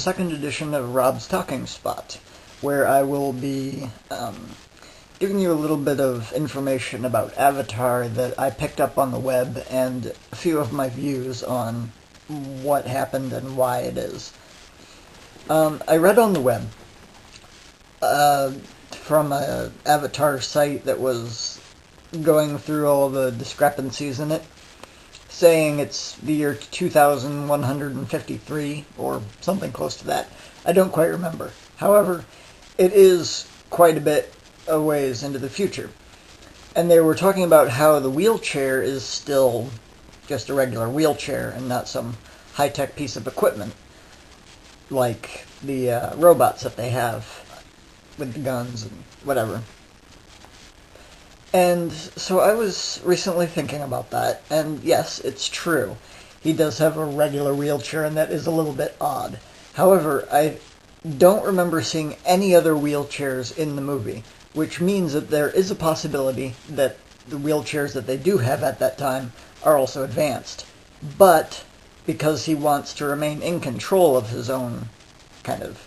second edition of Rob's Talking Spot, where I will be giving you a little bit of information about Avatar that I picked up on the web and a few of my views on what happened and why it is. I read on the web from an Avatar site that was going through all the discrepancies in it, saying it's the year 2153 or something close to that. I don't quite remember. However, it is quite a bit a ways into the future. And they were talking about how the wheelchair is still just a regular wheelchair and not some high-tech piece of equipment like the robots that they have with the guns and whatever. And so I was recently thinking about that, and yes, it's true. He does have a regular wheelchair, and that is a little bit odd. However, I don't remember seeing any other wheelchairs in the movie, which means that there is a possibility that the wheelchairs that they do have at that time are also advanced. But because he wants to remain in control of his own kind of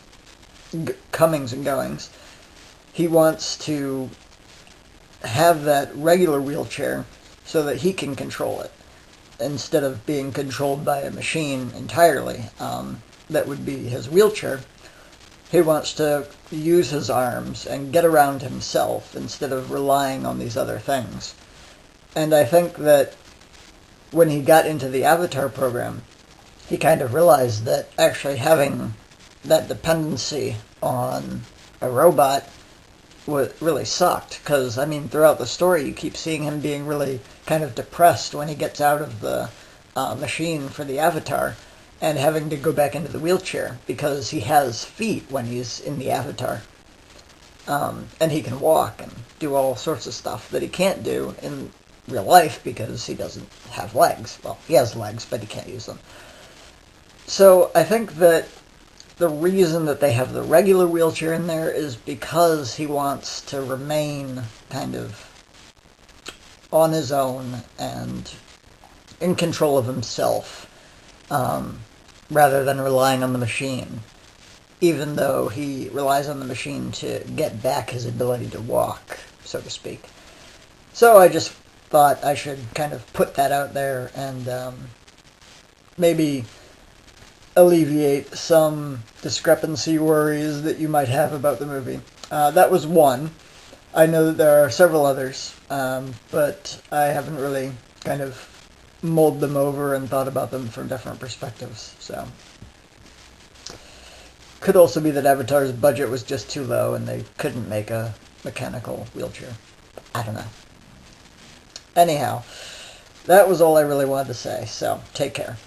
comings and goings, he wants to have that regular wheelchair so that he can control it instead of being controlled by a machine entirely. That would be his wheelchair. He wants to use his arms and get around himself instead of relying on these other things. And I think that when he got into the Avatar program, he kind of realized that actually having that dependency on a robot really sucked, because, I mean, throughout the story you keep seeing him being really kind of depressed when he gets out of the machine for the Avatar and having to go back into the wheelchair because he has feet when he's in the Avatar. And he can walk and do all sorts of stuff that he can't do in real life because he doesn't have legs. Well, he has legs, but he can't use them. So I think that the reason that they have the regular wheelchair in there is because he wants to remain kind of on his own and in control of himself, rather than relying on the machine, even though he relies on the machine to get back his ability to walk, so to speak. So I just thought I should kind of put that out there and maybe alleviate some discrepancy worries that you might have about the movie. That was one. I know that there are several others, but I haven't really kind of mulled them over and thought about them from different perspectives. So could also be that Avatar's budget was just too low and they couldn't make a mechanical wheelchair. I don't know. Anyhow, that was all I really wanted to say, so take care.